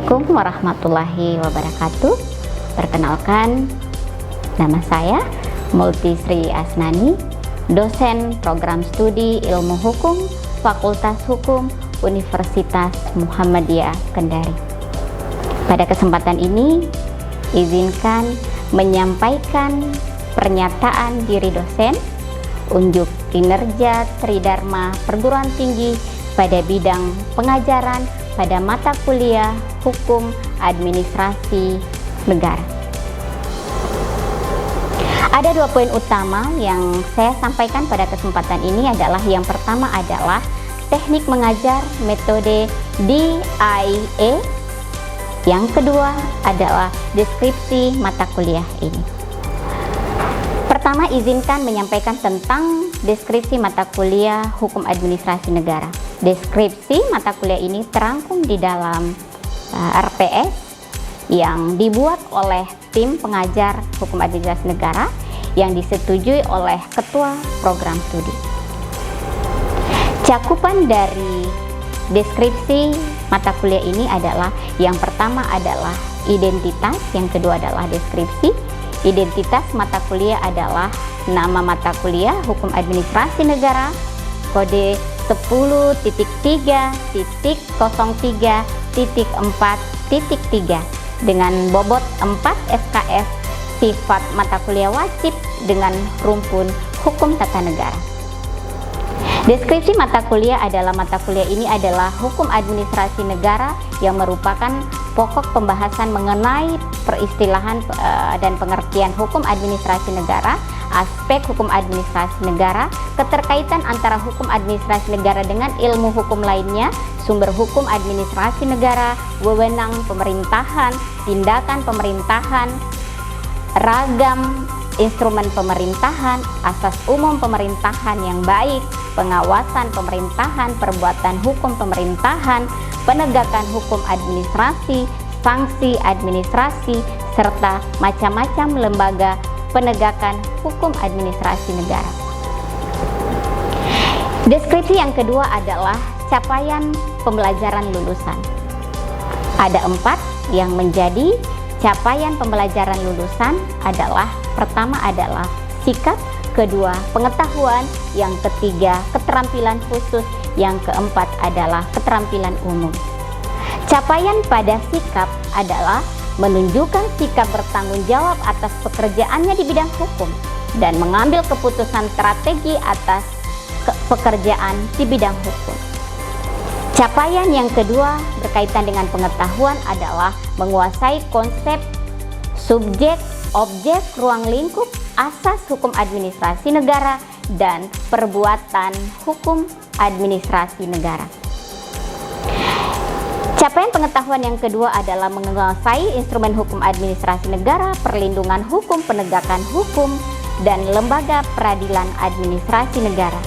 Assalamualaikum warahmatullahi wabarakatuh. Perkenalkan, nama saya Multi Sri Asnani, dosen program studi Ilmu Hukum Fakultas Hukum Universitas Muhammadiyah Kendari. Pada kesempatan ini, izinkan menyampaikan pernyataan diri dosen, unjuk kinerja Tridharma Perguruan Tinggi pada bidang pengajaran pada mata kuliah Hukum Administrasi Negara. Ada 2 poin utama yang saya sampaikan pada kesempatan ini adalah yang pertama adalah teknik mengajar metode DIE, yang kedua adalah deskripsi mata kuliah ini. Pertama, izinkan menyampaikan tentang deskripsi mata kuliah Hukum Administrasi Negara. Deskripsi mata kuliah ini terangkum di dalam RPS yang dibuat oleh tim pengajar Hukum Administrasi Negara yang disetujui oleh Ketua Program Studi. Cakupan dari deskripsi mata kuliah ini adalah yang pertama adalah identitas, yang kedua adalah deskripsi. Identitas mata kuliah adalah nama mata kuliah Hukum Administrasi Negara, kode 10.3.03.4.3 dengan bobot 4 SKS, sifat mata kuliah wajib dengan rumpun Hukum Tata Negara. Deskripsi mata kuliah adalah mata kuliah ini adalah Hukum Administrasi Negara yang merupakan pokok pembahasan mengenai peristilahan dan pengertian hukum administrasi negara, aspek hukum administrasi negara, keterkaitan antara hukum administrasi negara dengan ilmu hukum lainnya, sumber hukum administrasi negara, wewenang pemerintahan, tindakan pemerintahan, ragam instrumen pemerintahan, asas umum pemerintahan yang baik, pengawasan pemerintahan, perbuatan hukum pemerintahan, penegakan hukum administrasi, sanksi administrasi, serta macam-macam lembaga penegakan hukum administrasi negara. Deskripsi yang kedua adalah capaian pembelajaran lulusan. Ada 4 yang menjadi capaian pembelajaran lulusan adalah pertama adalah sikap, kedua pengetahuan, yang ketiga keterampilan khusus, yang keempat adalah keterampilan umum. Capaian pada sikap adalah menunjukkan sikap bertanggung jawab atas pekerjaannya di bidang hukum dan mengambil keputusan strategi atas pekerjaan di bidang hukum. Capaian yang kedua berkaitan dengan pengetahuan adalah menguasai konsep, subjek, objek, ruang lingkup, asas hukum administrasi negara, dan perbuatan hukum administrasi negara. Capaian pengetahuan yang kedua adalah menguasai instrumen hukum administrasi negara, perlindungan hukum, penegakan hukum, dan lembaga peradilan administrasi negara.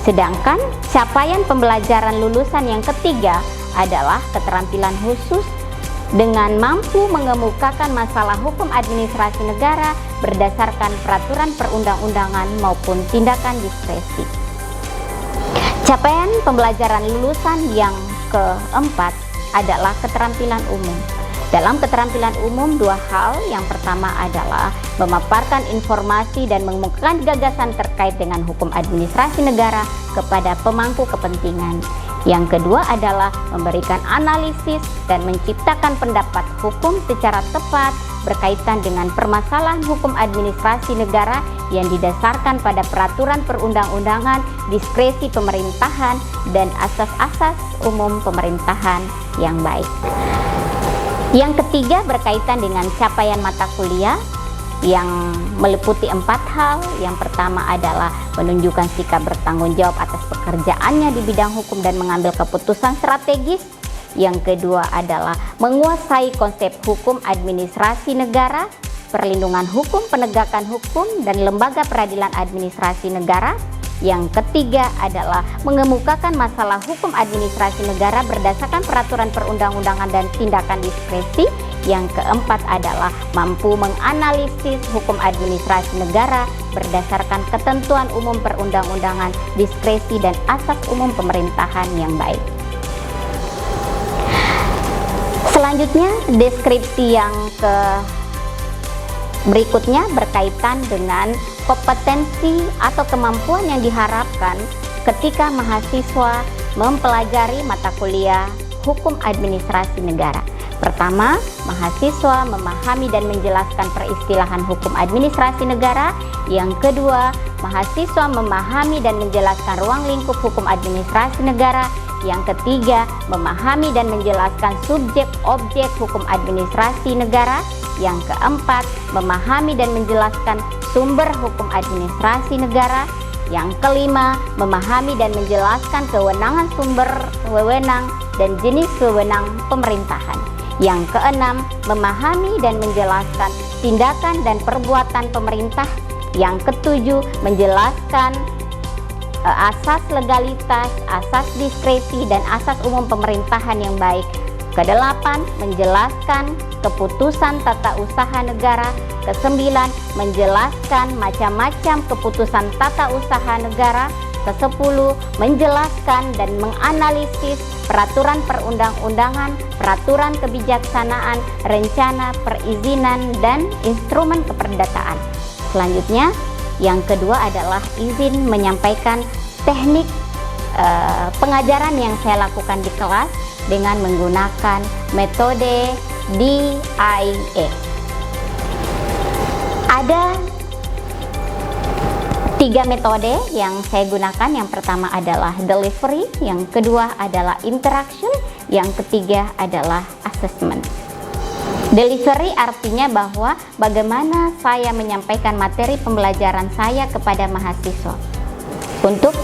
Sedangkan capaian pembelajaran lulusan yang ketiga adalah keterampilan khusus dengan mampu mengemukakan masalah hukum administrasi negara berdasarkan peraturan perundang-undangan maupun tindakan diskresi. Capaian pembelajaran lulusan yang keempat adalah keterampilan umum. Dalam keterampilan umum 2 hal, yang pertama adalah memaparkan informasi dan mengemukakan gagasan terkait dengan hukum administrasi negara kepada pemangku kepentingan. Yang kedua adalah memberikan analisis dan menciptakan pendapat hukum secara tepat berkaitan dengan permasalahan hukum administrasi negara yang didasarkan pada peraturan perundang-undangan, diskresi pemerintahan, dan asas-asas umum pemerintahan yang baik. Yang ketiga berkaitan dengan capaian mata kuliah yang meliputi 4 hal. Yang pertama adalah menunjukkan sikap bertanggung jawab atas pekerjaannya di bidang hukum dan mengambil keputusan strategis. Yang kedua adalah menguasai konsep hukum administrasi negara, perlindungan hukum, penegakan hukum, dan lembaga peradilan administrasi negara. Yang ketiga adalah mengemukakan masalah hukum administrasi negara berdasarkan peraturan perundang-undangan dan tindakan diskresi. Yang keempat adalah mampu menganalisis hukum administrasi negara berdasarkan ketentuan umum perundang-undangan, diskresi, dan asas umum pemerintahan yang baik. Selanjutnya, deskripsi yang berikutnya berkaitan dengan kompetensi atau kemampuan yang diharapkan ketika mahasiswa mempelajari mata kuliah Hukum Administrasi Negara. Pertama, mahasiswa memahami dan menjelaskan peristilahan hukum administrasi negara. Yang kedua, mahasiswa memahami dan menjelaskan ruang lingkup hukum administrasi negara. Yang ketiga, memahami dan menjelaskan subjek-objek hukum administrasi negara. Yang keempat, memahami dan menjelaskan sumber hukum administrasi negara. Yang kelima, memahami dan menjelaskan kewenangan sumber wewenang dan jenis wewenang pemerintahan. Yang keenam, memahami dan menjelaskan tindakan dan perbuatan pemerintah. Yang ketujuh, menjelaskan asas legalitas, asas diskresi, dan asas umum pemerintahan yang baik. Kedelapan, menjelaskan keputusan tata usaha negara. Kesembilan, menjelaskan macam-macam keputusan tata usaha negara. Kesepuluh, menjelaskan dan menganalisis peraturan perundang-undangan, peraturan kebijaksanaan, rencana perizinan, dan instrumen keperdataan. Selanjutnya, yang kedua adalah izin menyampaikan teknik pengajaran yang saya lakukan di kelas dengan menggunakan metode DIA. Ada 3 metode yang saya gunakan. Yang pertama adalah delivery, yang kedua adalah interaction, yang ketiga adalah assessment. Delivery artinya bahwa bagaimana saya menyampaikan materi pembelajaran saya kepada mahasiswa. Untuk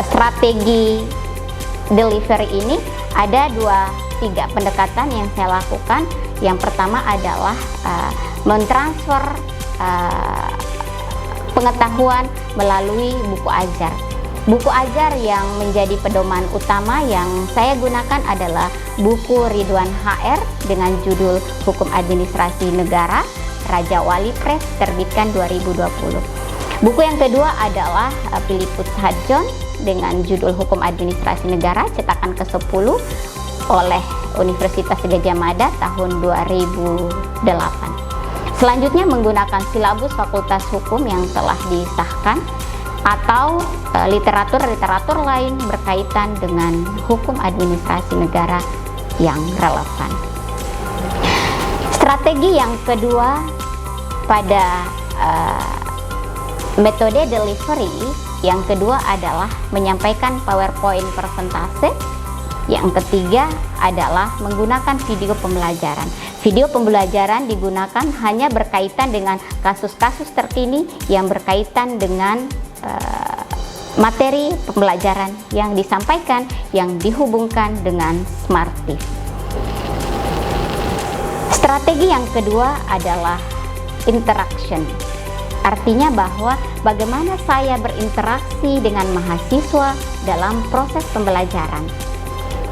strategi delivery ini ada 2-3 pendekatan yang saya lakukan. Yang pertama adalah mentransfer pengetahuan melalui buku ajar. Buku ajar yang menjadi pedoman utama yang saya gunakan adalah buku Ridwan HR dengan judul Hukum Administrasi Negara, Raja Wali Press, terbitkan 2020. Buku yang kedua adalah Philippus Hadjon dengan judul Hukum Administrasi Negara, cetakan ke-10 oleh Universitas Gadjah Mada tahun 2008. Selanjutnya menggunakan silabus Fakultas Hukum yang telah disahkan atau literatur-literatur lain berkaitan dengan hukum administrasi negara yang relevan. Strategi yang kedua pada metode delivery yang kedua adalah menyampaikan PowerPoint presentase. Yang ketiga adalah menggunakan video pembelajaran. Video pembelajaran digunakan hanya berkaitan dengan kasus-kasus terkini yang berkaitan dengan materi pembelajaran yang disampaikan, yang dihubungkan dengan Smartief. Strategi yang kedua adalah interaction. Artinya bahwa bagaimana saya berinteraksi dengan mahasiswa dalam proses pembelajaran.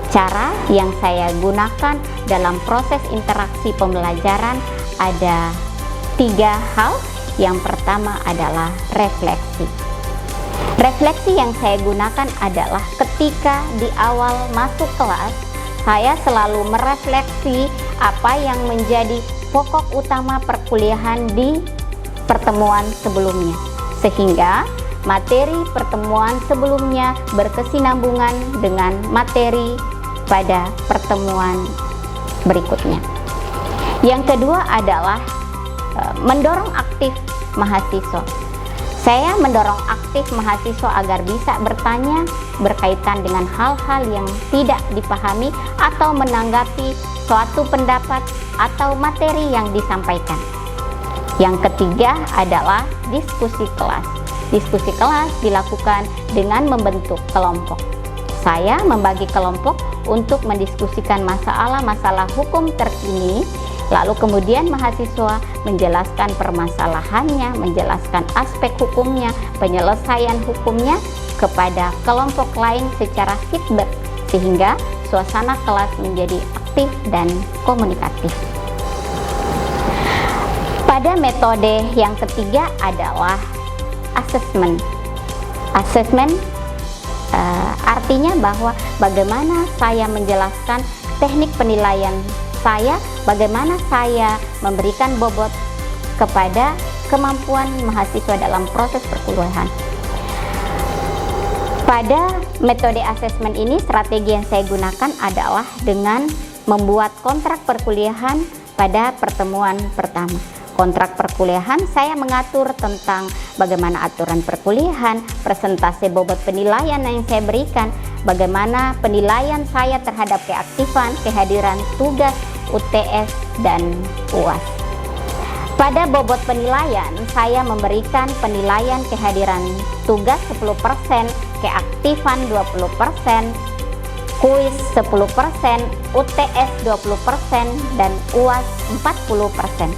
Cara yang saya gunakan dalam proses interaksi pembelajaran ada 3 hal. Yang pertama adalah refleksi. Refleksi yang saya gunakan adalah ketika di awal masuk kelas, saya selalu merefleksi apa yang menjadi pokok utama perkuliahan di pertemuan sebelumnya, sehingga materi pertemuan sebelumnya berkesinambungan dengan materi pada pertemuan berikutnya. Yang kedua adalah mendorong aktif mahasiswa. Saya mendorong aktif mahasiswa agar bisa bertanya berkaitan dengan hal-hal yang tidak dipahami atau menanggapi suatu pendapat atau materi yang disampaikan. Yang ketiga adalah diskusi kelas. Diskusi kelas dilakukan dengan membentuk kelompok. Saya membagi kelompok untuk mendiskusikan masalah-masalah hukum terkini, lalu kemudian mahasiswa menjelaskan permasalahannya, menjelaskan aspek hukumnya, penyelesaian hukumnya kepada kelompok lain secara feedback, sehingga suasana kelas menjadi aktif dan komunikatif. Pada metode yang ketiga adalah assessment. Assessment artinya bahwa bagaimana saya menjelaskan teknik penilaian saya bagaimana saya memberikan bobot kepada kemampuan mahasiswa dalam proses perkuliahan. Pada metode asesmen ini, strategi yang saya gunakan adalah dengan membuat kontrak perkuliahan pada pertemuan pertama. Kontrak perkuliahan saya mengatur tentang bagaimana aturan perkuliahan, persentase bobot penilaian yang saya berikan, bagaimana penilaian saya terhadap keaktifan, kehadiran tugas, UTS, dan UAS. Pada bobot penilaian, saya memberikan penilaian kehadiran tugas 10%, keaktifan 20%, kuis 10%, UTS 20%, dan UAS 40%.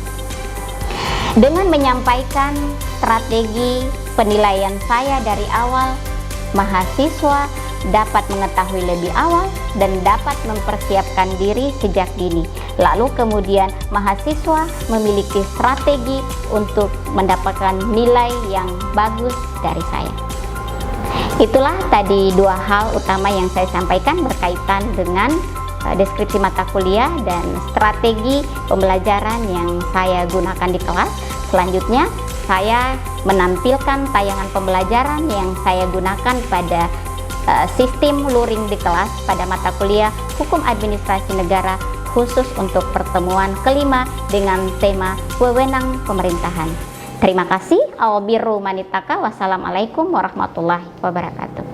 Dengan menyampaikan strategi penilaian saya dari awal, mahasiswa dapat mengetahui lebih awal dan dapat mempersiapkan diri sejak dini. Lalu kemudian mahasiswa memiliki strategi untuk mendapatkan nilai yang bagus dari saya. Itulah tadi dua hal utama yang saya sampaikan berkaitan dengan deskripsi mata kuliah dan strategi pembelajaran yang saya gunakan di kelas. Selanjutnya saya menampilkan tayangan pembelajaran yang saya gunakan pada sistem luring di kelas pada mata kuliah Hukum Administrasi Negara khusus untuk pertemuan kelima dengan tema wewenang pemerintahan. Terima kasih. Albirru manitaka. Wassalamualaikum warahmatullahi wabarakatuh.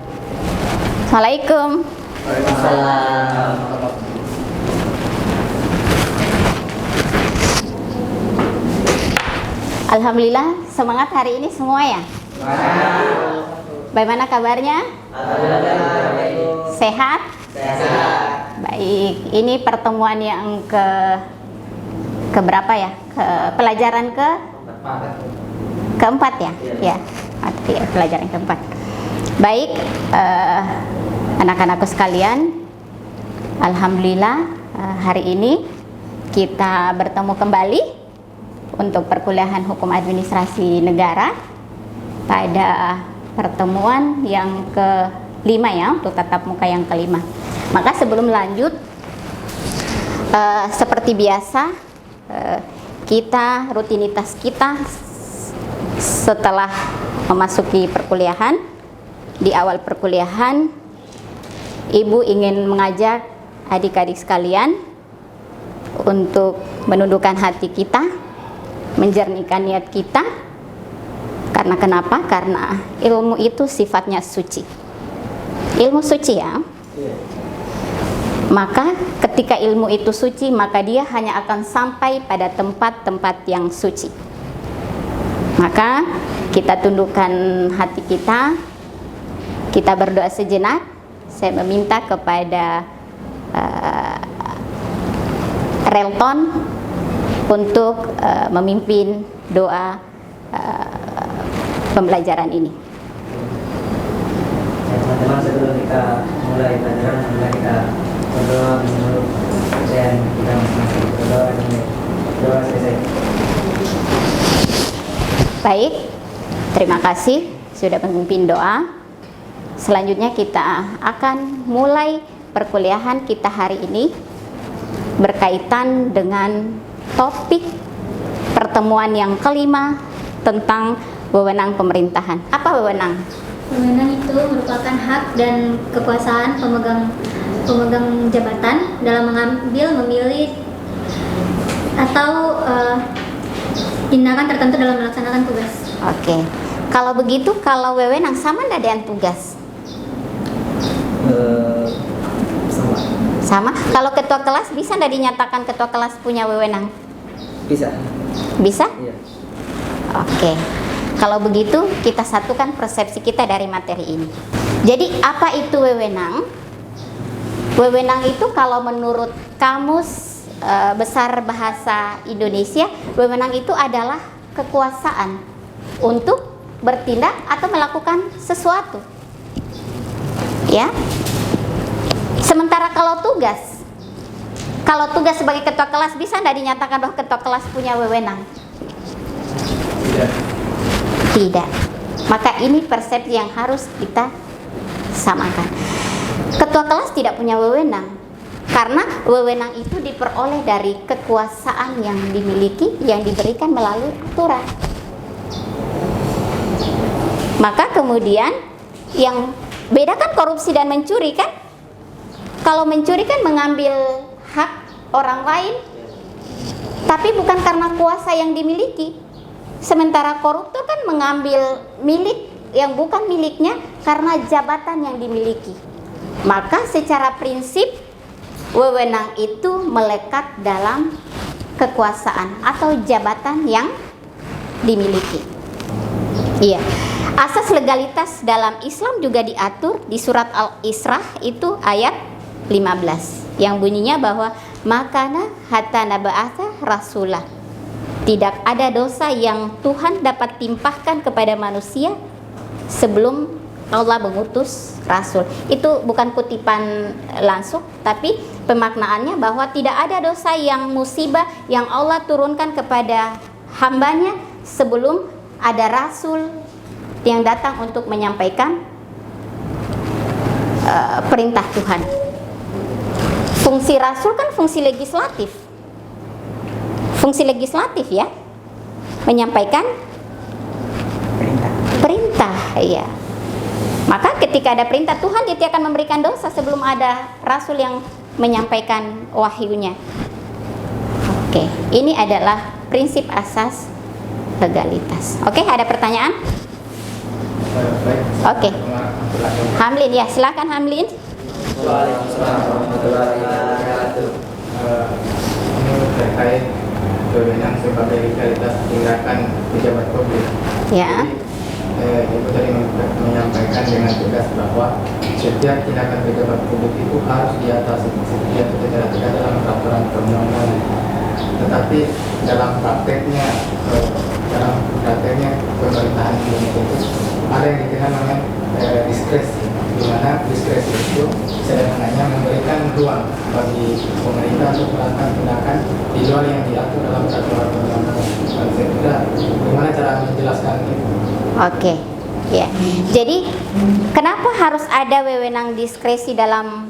Assalamualaikum. Waalaikumsalam. Alhamdulillah, semangat hari ini semua ya? Bagaimana kabarnya? Alhamdulillah. Sehat? Sehat. Baik, ini pertemuan yang keberapa ya? Pelajaran keempat ya? Ya, pelajaran keempat. Baik, anak-anakku sekalian, alhamdulillah hari ini kita bertemu kembali untuk perkuliahan Hukum Administrasi Negara pada pertemuan yang kelima ya, untuk tatap muka yang kelima. Maka sebelum lanjut, seperti biasa, rutinitas kita setelah memasuki perkuliahan, di awal perkuliahan, Ibu ingin mengajak adik-adik sekalian untuk menundukkan hati kita, menjernihkan niat kita. Karena kenapa? Karena ilmu itu sifatnya suci. Ilmu suci ya. Maka ketika ilmu itu suci, maka dia hanya akan sampai pada tempat-tempat yang suci. Maka kita tundukkan hati kita berdoa sejenak. Saya meminta kepada Relton untuk memimpin doa pembelajaran ini. Teman-teman, sebelum kita mulai pelajaran, kita berdoa menurut kepercayaan kita masing-masing. Berdoa selesai. Baik, terima kasih sudah memimpin doa. Selanjutnya kita akan mulai perkuliahan kita hari ini berkaitan dengan topik pertemuan yang kelima tentang wewenang pemerintahan. Apa wewenang? Wewenang itu merupakan hak dan kekuasaan pemegang jabatan dalam mengambil, memilih, atau tindakan tertentu dalam melaksanakan tugas. Oke. Kalau begitu, kalau wewenang sama nggak dengan tugas? Sama. Kalau ketua kelas bisa nggak dinyatakan ketua kelas punya wewenang? Bisa. Bisa? Iya. Oke. Kalau begitu, kita satukan persepsi kita dari materi ini. Jadi, apa itu wewenang? Wewenang itu kalau menurut Kamus Besar Bahasa Indonesia, wewenang itu adalah kekuasaan untuk bertindak atau melakukan sesuatu. Ya. Sementara kalau tugas sebagai ketua kelas bisa nggak dinyatakan bahwa ketua kelas punya wewenang? Tidak. Maka ini persepsi yang harus kita samakan. Ketua kelas tidak punya wewenang Karena wewenang itu diperoleh dari kekuasaan yang dimiliki, yang diberikan melalui aturan. Maka kemudian yang bedakan korupsi dan mencuri kan? Kalau mencuri kan mengambil hak orang lain, tapi bukan karena kuasa yang dimiliki. Sementara koruptor kan mengambil milik yang bukan miliknya karena jabatan yang dimiliki. Maka secara prinsip wewenang itu melekat dalam kekuasaan atau jabatan yang dimiliki. Iya. Asas legalitas dalam Islam juga diatur di surat Al-Isra itu ayat 15 yang bunyinya bahwa makana hatta naba'atha rasulah. Tidak ada dosa yang Tuhan dapat timpahkan kepada manusia sebelum Allah mengutus rasul. Itu bukan kutipan langsung, tapi pemaknaannya bahwa tidak ada dosa yang musibah yang Allah turunkan kepada hambanya sebelum ada rasul yang datang untuk menyampaikan perintah Tuhan. Fungsi rasul kan fungsi legislatif. Fungsi legislatif ya, menyampaikan perintah ya. Maka ketika ada perintah Tuhan, dia akan memberikan dosa sebelum ada rasul yang menyampaikan wahyunya. Oke, ini adalah prinsip asas legalitas. Oke, ada pertanyaan? Oke. Hamlin ya, silakan Hamlin. Waalaikumsalam warahmatullahi wabarakatuh. Ini terkait wewenang sebagai legalitas tindakan pejabat publik. Ya. Ibu tadi menyampaikan dengan tegas bahwa setiap tindakan pejabat publik itu harus diatasi setiap tidak dalam peraturan perundang-undangan. Tetapi dalam prakteknya pemerintahan Indonesia itu ada yang dikenal dengan diskresi, di mana diskresi itu sederhananya memberikan ruang bagi pemerintah untuk melakukan tindakan di luar yang diatur dalam peraturan perundang-undangan. Saya kira bagaimana cara menjelaskan itu? Oke. Ya. Jadi kenapa harus ada wewenang diskresi dalam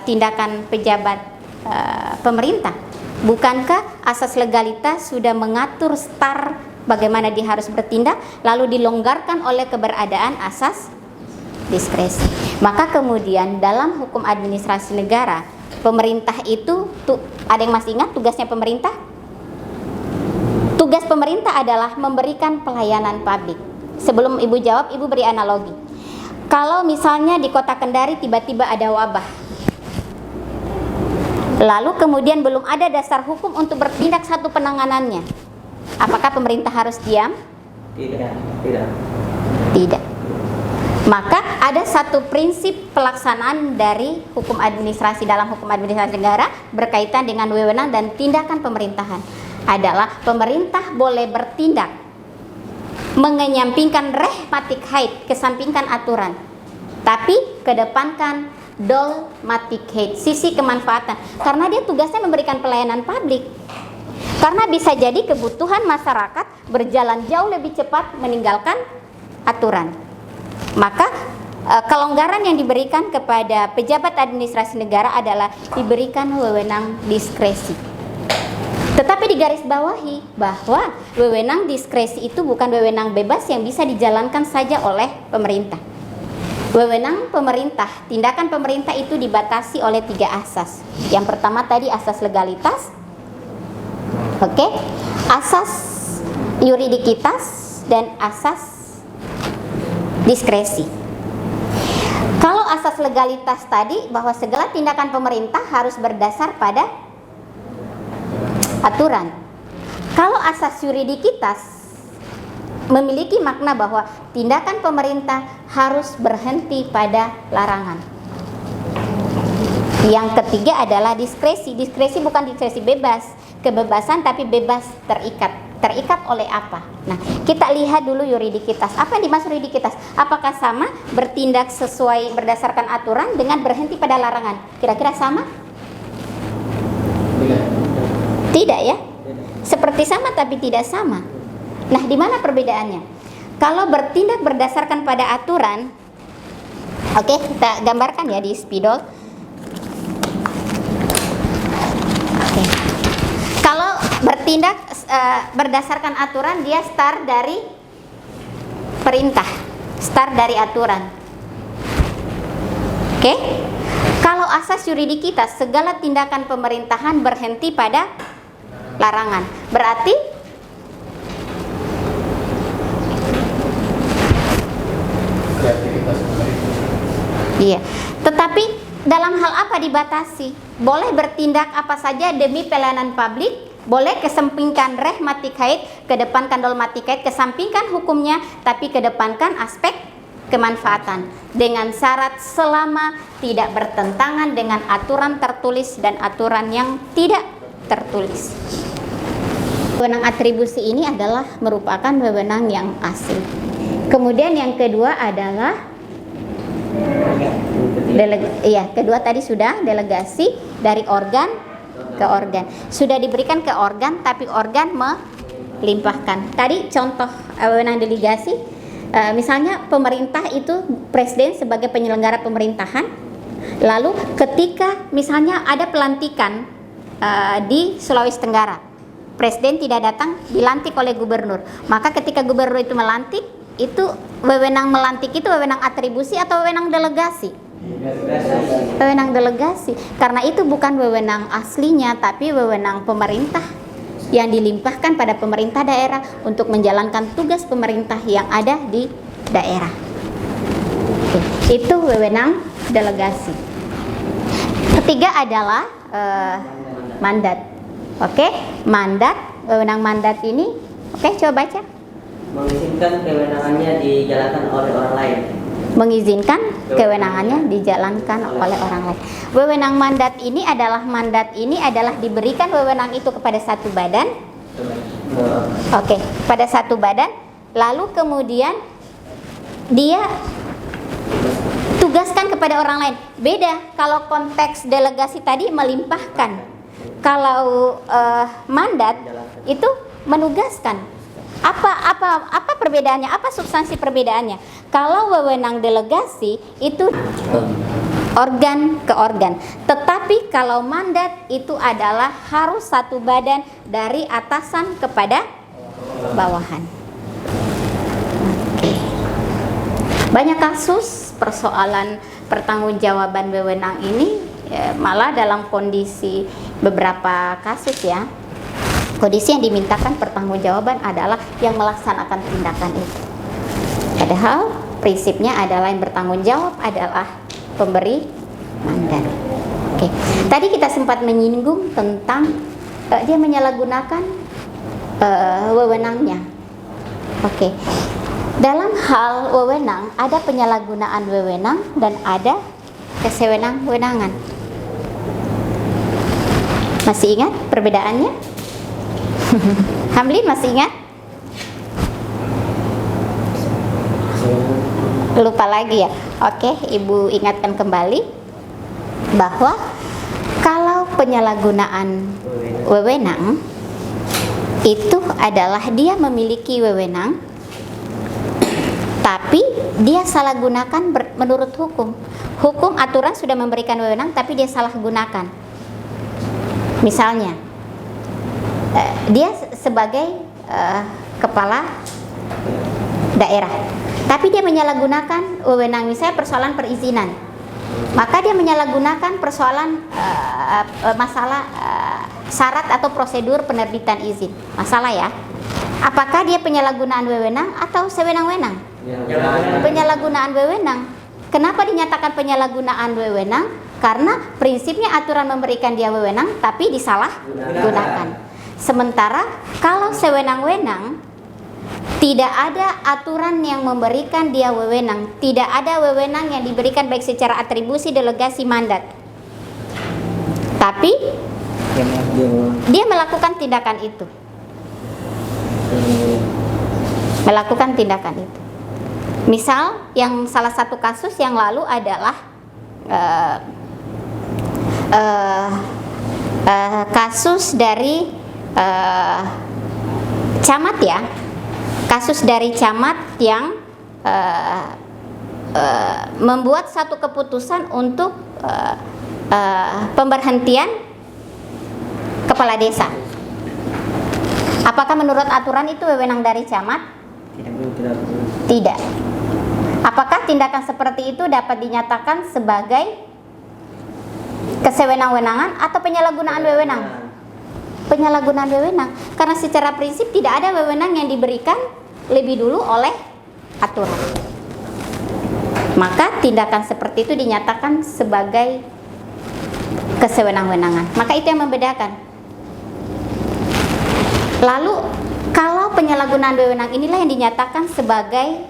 tindakan pejabat pemerintah? Bukankah asas legalitas sudah mengatur start bagaimana dia harus bertindak, lalu dilonggarkan oleh keberadaan asas diskresi. Maka kemudian dalam hukum administrasi negara, pemerintah itu ada yang masih ingat tugasnya pemerintah? Tugas pemerintah adalah memberikan pelayanan publik. Sebelum Ibu jawab, Ibu beri analogi. Kalau misalnya di Kota Kendari tiba-tiba ada wabah, lalu kemudian belum ada dasar hukum untuk bertindak satu penanganannya, apakah pemerintah harus diam? Tidak. Maka ada satu prinsip pelaksanaan dari hukum administrasi dalam hukum administrasi negara berkaitan dengan wewenang dan tindakan pemerintahan. Adalah pemerintah boleh bertindak mengenyampingkan rehmatik haid, kesampingkan aturan, tapi kedepankan dolmatik haid, sisi kemanfaatan, karena dia tugasnya memberikan pelayanan publik. Karena bisa jadi kebutuhan masyarakat berjalan jauh lebih cepat meninggalkan aturan. Maka kelonggaran yang diberikan kepada pejabat administrasi negara adalah diberikan wewenang diskresi. Tetapi digarisbawahi bahwa wewenang diskresi itu bukan wewenang bebas yang bisa dijalankan saja oleh pemerintah. Wewenang pemerintah, tindakan pemerintah itu dibatasi oleh 3 asas. Yang pertama tadi asas legalitas, oke, asas yuridikitas dan asas diskresi. Kalau asas legalitas tadi bahwa segala tindakan pemerintah harus berdasar pada aturan. Kalau asas yuridikitas memiliki makna bahwa tindakan pemerintah harus berhenti pada larangan. Yang ketiga adalah diskresi. Diskresi bukan diskresi bebas, kebebasan tapi bebas terikat. Terikat oleh apa? Nah, kita lihat dulu yuridikitas. Apa yang dimaksud yuridikitas? Apakah sama bertindak sesuai berdasarkan aturan dengan berhenti pada larangan? Kira-kira sama? Tidak ya? Seperti sama tapi tidak sama. Nah, di mana perbedaannya? Kalau bertindak berdasarkan pada aturan, oke, kita gambarkan ya di spidol. bertindak berdasarkan aturan, dia start dari perintah, start dari aturan. Oke? Kalau asas yuridik kita, segala tindakan pemerintahan berhenti pada larangan. Berarti kreativitas pemerintah. iya. Tetapi dalam hal apa dibatasi? Boleh bertindak apa saja demi pelayanan publik, boleh kesampingkan reh mati kait, kedepankan dol mati kait, kesampingkan hukumnya, tapi kedepankan aspek kemanfaatan dengan syarat selama tidak bertentangan dengan aturan tertulis dan aturan yang tidak tertulis. Wewenang atribusi ini adalah merupakan wewenang yang asli. Kemudian yang kedua adalah kedua tadi sudah delegasi dari organ ke organ. Sudah diberikan ke organ, tapi organ melimpahkan. Tadi contoh wewenang delegasi, misalnya pemerintah itu presiden sebagai penyelenggara pemerintahan. Lalu ketika misalnya ada pelantikan di Sulawesi Tenggara, presiden tidak datang, dilantik oleh gubernur. Maka ketika gubernur itu melantik, itu wewenang melantik itu wewenang atribusi atau wewenang delegasi? Wewenang delegasi. Karena itu bukan wewenang aslinya, tapi wewenang pemerintah yang dilimpahkan pada pemerintah daerah untuk menjalankan tugas pemerintah yang ada di daerah. Itu wewenang delegasi. Ketiga adalah mandat. Oke, mandat, wewenang mandat ini, oke, coba baca. Mengizinkan kewenangannya dijalankan oleh orang lain. Mengizinkan kewenangannya dijalankan oleh orang lain. Wewenang mandat ini adalah diberikan wewenang itu kepada satu badan. Oke, pada satu badan, lalu kemudian dia tugaskan kepada orang lain. Beda kalau konteks delegasi tadi melimpahkan. Kalau mandat itu menugaskan. Apa perbedaannya? Apa substansi perbedaannya? Kalau wewenang delegasi itu organ ke organ, tetapi kalau mandat itu adalah harus satu badan dari atasan kepada bawahan. Oke. Banyak kasus persoalan pertanggungjawaban wewenang ini malah dalam kondisi beberapa kasus ya, kondisi yang dimintakan pertanggungjawaban adalah yang melaksanakan tindakan itu. Padahal prinsipnya adalah yang bertanggung jawab adalah pemberi mandat. Oke. Tadi kita sempat menyinggung tentang dia menyalahgunakan wewenangnya. Oke. Dalam hal wewenang ada penyalahgunaan wewenang dan ada kesewenang-wenangan. Masih ingat perbedaannya? Hamli masih ingat? Lupa lagi ya? Oke, Ibu ingatkan kembali bahwa kalau penyalahgunaan wewenang itu adalah dia memiliki wewenang tapi dia salah gunakan menurut hukum. Hukum aturan sudah memberikan wewenang tapi dia salah gunakan. Misalnya dia sebagai kepala daerah, tapi dia menyalahgunakan wewenang, misalnya persoalan perizinan, maka dia menyalahgunakan persoalan masalah syarat atau prosedur penerbitan izin. Masalah ya, apakah dia penyalahgunaan wewenang atau sewenang-wenang? Penyalahgunaan wewenang. Kenapa dinyatakan penyalahgunaan wewenang? Karena prinsipnya aturan memberikan dia wewenang tapi disalahgunakan. Sementara kalau sewenang-wenang, tidak ada aturan yang memberikan dia wewenang, tidak ada wewenang yang diberikan baik secara atribusi, delegasi, mandat. Tapi dia melakukan tindakan itu. Melakukan tindakan itu. Misal yang salah satu kasus yang lalu adalah kasus dari camat ya, kasus dari camat yang membuat satu keputusan untuk pemberhentian kepala desa. Apakah menurut aturan itu wewenang dari camat? Tidak. Tidak. Apakah tindakan seperti itu dapat dinyatakan sebagai kesewenang-wenangan atau penyalahgunaan wewenang? Penyalahgunaan wewenang, karena secara prinsip tidak ada wewenang yang diberikan lebih dulu oleh aturan. Maka tindakan seperti itu dinyatakan sebagai kesewenang-wenangan. Maka itu yang membedakan. Lalu kalau penyalahgunaan wewenang inilah yang dinyatakan sebagai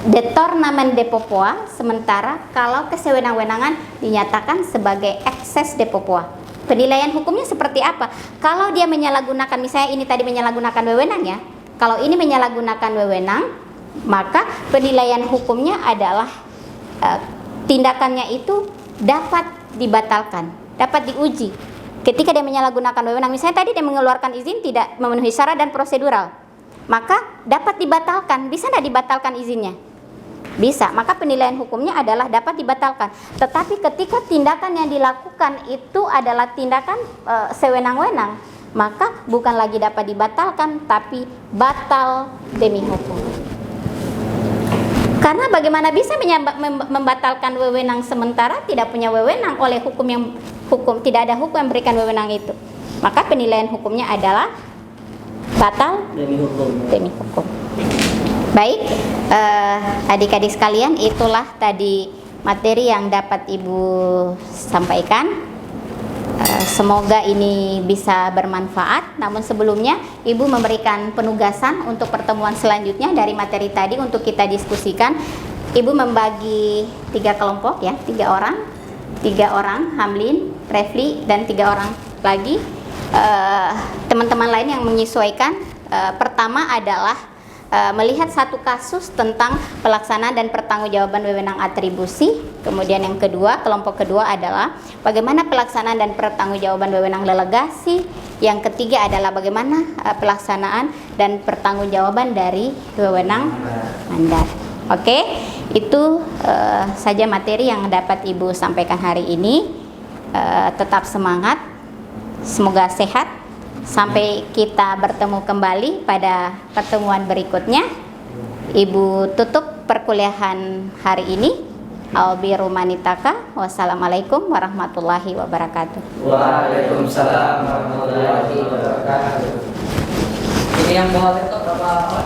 detornamen de popoa, sementara kalau kesewenang-wenangan dinyatakan sebagai ekses de popoa. Penilaian hukumnya seperti apa? Kalau dia menyalahgunakan, misalnya ini tadi menyalahgunakan wewenang ya. Kalau ini menyalahgunakan wewenang, maka penilaian hukumnya adalah tindakannya itu dapat dibatalkan, dapat diuji. Ketika dia menyalahgunakan wewenang, misalnya tadi dia mengeluarkan izin tidak memenuhi syarat dan prosedural, maka dapat dibatalkan. Bisa tidak dibatalkan izinnya? Bisa, maka penilaian hukumnya adalah dapat dibatalkan. Tetapi ketika tindakan yang dilakukan itu adalah tindakan sewenang-wenang, maka bukan lagi dapat dibatalkan, tapi batal demi hukum. Karena bagaimana bisa membatalkan wewenang sementara tidak punya wewenang oleh hukum tidak ada hukum yang memberikan wewenang itu. Maka penilaian hukumnya adalah batal demi hukum. Baik, adik-adik sekalian, itulah tadi materi yang dapat Ibu sampaikan. Semoga ini bisa bermanfaat. Namun sebelumnya Ibu memberikan penugasan untuk pertemuan selanjutnya dari materi tadi untuk kita diskusikan. Ibu membagi 3 kelompok ya, 3 orang, Hamlin, Refli, dan 3 orang lagi teman-teman lain yang menyesuaikan. Pertama adalah melihat satu kasus tentang pelaksanaan dan pertanggungjawaban wewenang atribusi. Kemudian yang kedua, kelompok kedua adalah bagaimana pelaksanaan dan pertanggungjawaban wewenang delegasi. Yang ketiga adalah bagaimana pelaksanaan dan pertanggungjawaban dari wewenang mandat. Oke, itu saja materi yang dapat Ibu sampaikan hari ini. Tetap semangat, semoga sehat. Sampai kita bertemu kembali pada pertemuan berikutnya. Ibu tutup perkuliahan hari ini. Albiru manitaka. Wassalamualaikum warahmatullahi wabarakatuh. Waalaikumsalam warahmatullahi wabarakatuh. Ini yang bawa laptop berapa orang?